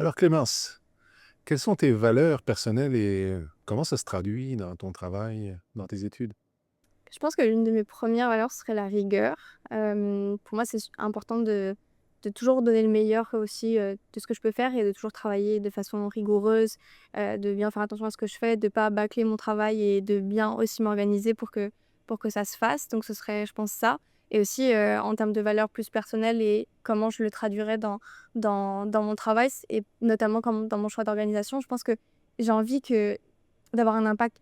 Alors Clémence, quelles sont tes valeurs personnelles et comment ça se traduit dans ton travail, dans tes études? Je pense que l'une de mes premières valeurs serait la rigueur. Pour moi, c'est important de toujours donner le meilleur aussi, de ce que je peux faire et de toujours travailler de façon rigoureuse, de bien faire attention à ce que je fais, de pas bâcler mon travail et de bien aussi m'organiser pour que ça se fasse. Donc ce serait, je pense, ça et aussi, en termes de valeurs plus personnelles et comment je le traduirais dans mon travail et notamment comme dans mon choix d'organisation. Je pense que j'ai envie d'avoir un impact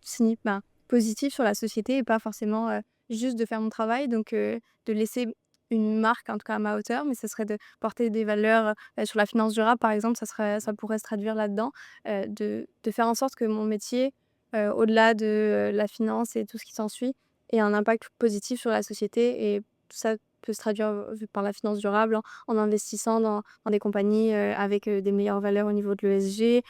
positif sur la société et pas forcément, juste de faire mon travail donc de laisser une marque, en tout cas à ma hauteur, mais ce serait de porter des valeurs, sur la finance durable, par exemple, ça pourrait se traduire là-dedans, de faire en sorte que mon métier, au-delà de, la finance et tout ce qui s'ensuit, ait un impact positif sur la société et tout ça peut se traduire, par la finance durable en investissant dans des compagnies, avec, des meilleures valeurs au niveau de l'ESG,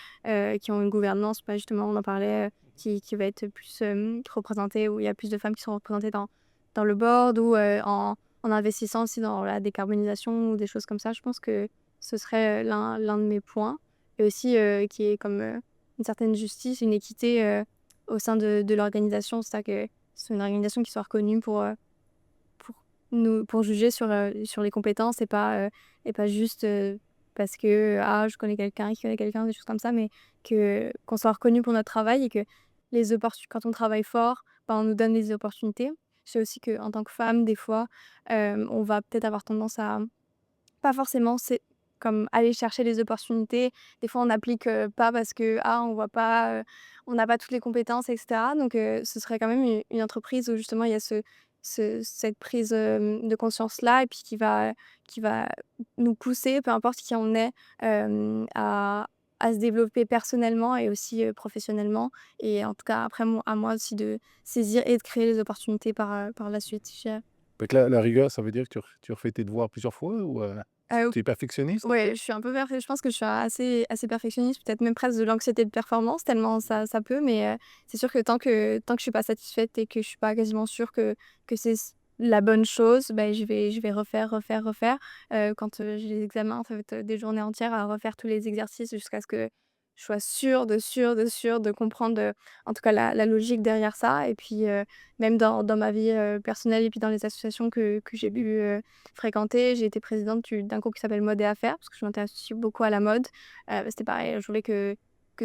qui ont une gouvernance, bah, justement, on en parlait, qui va être plus, représentée, où il y a plus de femmes qui sont représentées dans le board ou, en investissant aussi dans la décarbonisation ou des choses comme ça. Je pense que ce serait, l'un de mes points et aussi, qu'il y ait comme, une certaine justice, une équité, au sein de l'organisation. C'est-à-dire que c'est une organisation qui soit reconnue pour pour juger sur les compétences et pas juste, parce que, ah, je connais quelqu'un qui connaît quelqu'un, des choses comme ça, mais qu'on soit reconnu pour notre travail et que quand on travaille fort, bah, on nous donne des opportunités. Je sais aussi qu'en tant que femme, des fois, on va peut-être avoir tendance à pas forcément c'est comme aller chercher les opportunités. Des fois, on n'applique, pas parce que, ah, on voit pas, on n'a pas toutes les compétences et cetera. Donc ce serait quand même une entreprise où justement il y a cette prise, de conscience-là et puis qui va nous pousser, peu importe qui on est, à se développer personnellement et aussi, professionnellement et en tout cas après à moi aussi de saisir et de créer les opportunités par la suite, je dirais. Fait que la rigueur, ça veut dire que tu refais tes devoirs plusieurs fois ou Heu tu es perfectionniste? Ouais, je suis un peu je pense que je suis assez perfectionniste, peut-être même presque de l'anxiété de performance tellement ça peut, mais c'est sûr que tant que je suis pas satisfaite et que je suis pas quasiment sûre que c'est la bonne chose, ben je vais refaire, refaire, refaire. Quand, j'ai les examens, ça va être des journées entières à refaire tous les exercices jusqu'à ce que je sois sûre de sûre de sûre de comprendre, en tout cas la logique derrière ça et puis, même dans ma vie, personnelle et puis dans les associations que j'ai pu, fréquenter. J'ai été présidente d'un groupe qui s'appelle Mode et Affaires, parce que je m'intéresse aussi beaucoup à la mode. C'était pareil, je voulais que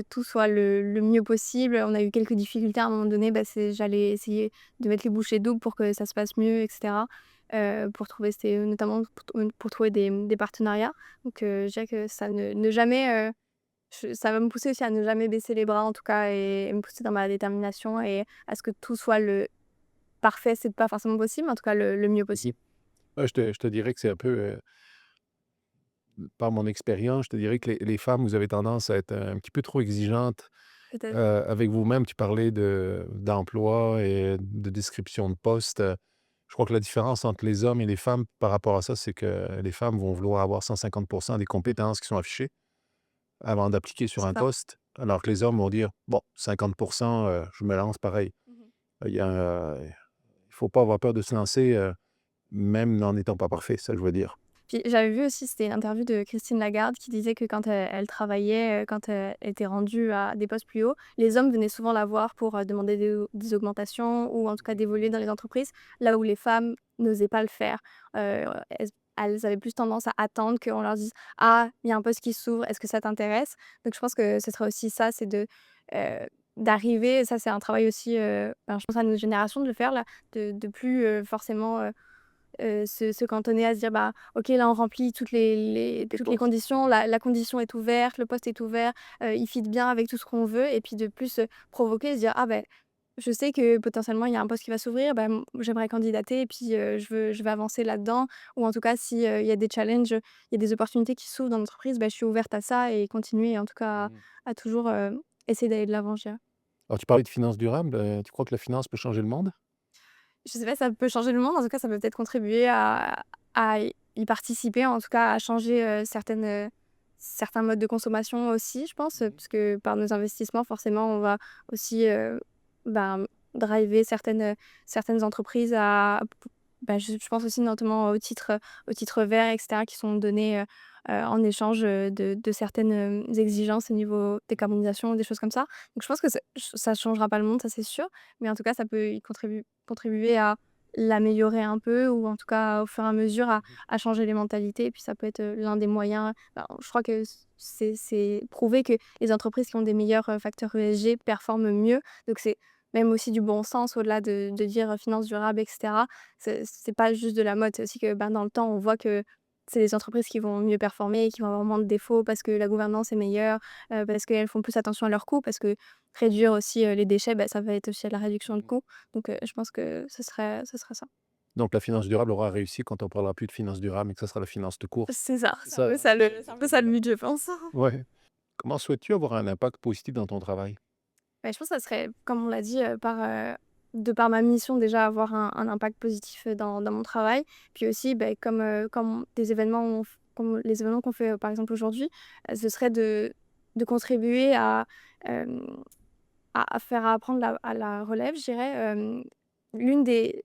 tout soit le mieux possible. On a eu quelques difficultés à un moment donné, bah, j'allais essayer de mettre les bouchées doubles pour que ça se passe mieux et cetera. Pour trouver c'était notamment pour trouver des partenariats. Donc je dirais que ça ne jamais, ça va me pousser aussi à ne jamais baisser les bras en tout cas et me pousser dans ma détermination et à ce que tout soit le parfait, c'est pas forcément possible, mais en tout cas le mieux Mmh. possible, Ouais, je te dirais que c'est un peu, par mon expérience, je te dirais que les femmes, vous avez tendance à être un petit peu trop exigeantes, peut-être. avec vous-même. Tu parlais d'emploi et de description de poste. Je crois que la différence entre les hommes et les femmes par rapport à ça, c'est que les femmes vont vouloir avoir 150 des compétences qui sont affichées avant d'appliquer sur C'est un ça. poste, alors que les hommes vont dire: «Bon, 50 je me lance pareil». Mmh. Il y a, il faut pas avoir peur de se lancer, même en n'étant pas parfait, c'est ça que je veux dire. Puis j'avais vu aussi, c'était une interview de Christine Lagarde qui disait que quand, elle travaillait, quand, elle était rendue à des postes plus hauts, les hommes venaient souvent la voir pour, demander des augmentations ou en tout cas d'évoluer dans les entreprises, là où les femmes n'osaient pas le faire. Elles avaient plus tendance à attendre qu'on leur dise: «Ah, il y a un poste qui s'ouvre, est-ce que ça t'intéresse?» Donc je pense que ce serait aussi ça, c'est d'arriver ça c'est un travail aussi, ben, je pense à notre génération de le faire là, de plus, forcément, se cantonner à se dire: «Bah, OK, là, on remplit Les toutes les postes. conditions, la condition est ouverte, le poste est ouvert, il fit bien avec tout ce qu'on veut» et puis de plus, provoquer, se dire: «Ah ben je sais que potentiellement il y a un poste qui va s'ouvrir, bah, j'aimerais candidater et puis, je vais avancer là-dedans» ou en tout cas si, il y a des challenges, il y a des opportunités qui s'ouvrent dans l'entreprise, bah, je suis ouverte à ça et continuer en tout cas Mmh. à toujours, essayer d'aller de l'avant, je dirais. Alors tu parlais de finances durables, tu crois que la finance peut changer le monde? Je sais pas, ça peut changer le monde, en tout cas, ça peut peut-être contribuer à y participer, en tout cas à changer, certains modes de consommation aussi, je pense, Mmh. parce que par nos investissements, forcément, on va aussi, ben, driver certaines entreprises à bah, je pense aussi notamment au titre vert et cetera qui sont donnés, en échange, de certaines, exigences au niveau décarbonisation, des choses comme ça. Donc je pense que ça changera pas le monde, ça c'est sûr, mais en tout cas ça peut y contribuer à l'améliorer un peu ou en tout cas au fur et à mesure à changer les mentalités et puis ça peut être, l'un des moyens. Ben, je crois que c'est prouvé que les entreprises qui ont des meilleurs, facteurs ESG performent mieux. Donc c'est même aussi du bon sens au-delà de dire, finance durable et cetera. C'est pas juste de la mode, c'est aussi que, ben, dans le temps, on voit que c'est les entreprises qui vont mieux performer, qui vont avoir moins de défauts parce que la gouvernance est meilleure, parce qu'elles font plus attention à leurs coûts, parce que réduire aussi, les déchets, bah, ça va être aussi à la réduction de Mmh. coûts. Donc je pense que ce serait ça. Donc la finance durable aura réussi quand on parlera plus de finance durable, mais que ça sera la finance tout court. C'est ça, C'est c'est un ça, peu hein? ça le c'est un peu ça le but, je pense. Ouais. Comment souhaites-tu avoir un impact positif dans ton travail? Bah, je pense que ça serait, comme on l'a dit, de par ma mission déjà avoir un impact positif, dans mon travail. Puis aussi, beh, comme des événements comme les événements qu'on fait, par exemple aujourd'hui, ce serait de contribuer hem, à faire apprendre à la relève, je dirais. L'une des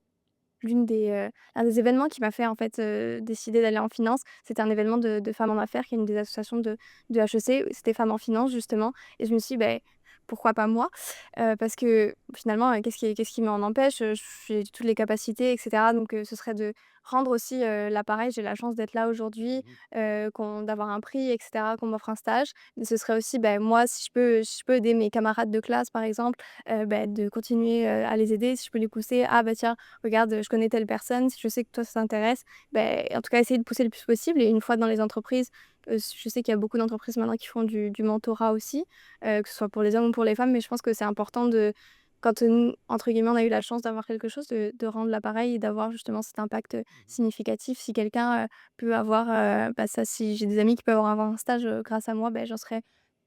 l'une des, un des événements qui m'a fait en fait, décider d'aller en finance, c'était un événement de femmes en affaires qui est une des associations de HEC. C'était Femmes en finance justement et je me suis dit: «Beh, pourquoi pas moi?» Parce que finalement, qu'est-ce qui m'en empêche? J'ai toutes les capacités et cetera donc ce serait de rendre aussi, l'appareil j'ai la chance d'être là aujourd'hui, Mmh. d'avoir un prix et cetera, qu'on m'offre un stage. Mais ce serait aussi, ben, moi, si je peux aider mes camarades de classe, par exemple, bah, de continuer, à les aider. Si je peux les pousser: «Ah bah tiens, regarde, je connais telle personne, si je sais que toi ça t'intéresse», beh, en tout cas essayer de pousser le plus possible et une fois dans les entreprises, je sais qu'il y a beaucoup d'entreprises maintenant qui font du mentorat aussi, que ce soit pour les hommes ou pour les femmes, mais je pense que c'est important de quand, nous, entre guillemets, «on a eu la chance d'avoir quelque chose», de rendre l'appareil et d'avoir justement cet impact, significatif. Si quelqu'un, peut avoir, bah, ça si j'ai des amis qui peuvent avoir un stage, grâce à moi, beh, j'en serais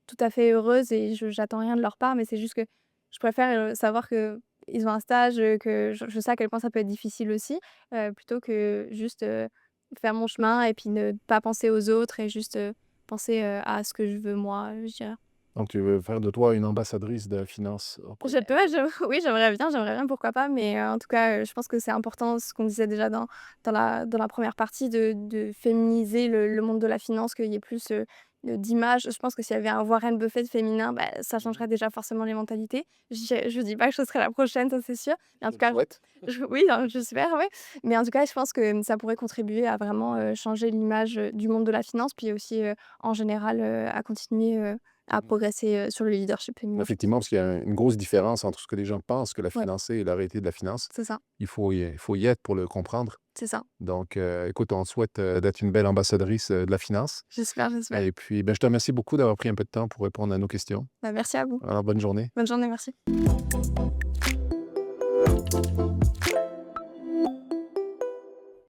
tout à fait heureuse et j'attends rien de leur part, mais c'est juste que je préfère, savoir qu'ils ont un stage, que je sais à quel point ça peut être difficile aussi, plutôt que juste, faire mon chemin et puis ne pas penser aux autres et juste, penser, à ce que je veux moi, je dirais. Donc tu veux faire de toi une ambassadrice de finance auprès Je peux, je oui, j'aimerais bien, pourquoi pas, mais en tout cas, je pense que c'est important ce qu'on disait déjà dans la première partie de féminiser le monde de la finance, qu'il y ait plus, d'images. Je pense que s'il y avait un Warren Buffett féminin, bah, ça Mmh. changerait déjà forcément les mentalités. Je dis pas que je serai la prochaine, ça c'est sûr, mais en Je tout le cas, souhaite. oui, hein, j'espère, ouais, mais en tout cas, je pense que ça pourrait contribuer à vraiment, changer l'image, du monde de la finance, puis aussi, en général, à continuer, à Mmh. progresser, sur le leadership féminin, je pense. Effectivement, parce qu'il y a une grosse différence entre ce que les gens pensent que la Ouais, finance est et la réalité de la finance. c'est ça, Il faut y être pour le comprendre. c'est ça. Donc, écoute, on te souhaite, d'être une belle ambassadrice, de la finance J'espère, j'espère. et puis, ben, je te remercie beaucoup d'avoir pris un peu de temps pour répondre à nos questions. Bah, merci à vous. Alors bonne journée. Bonne journée, merci.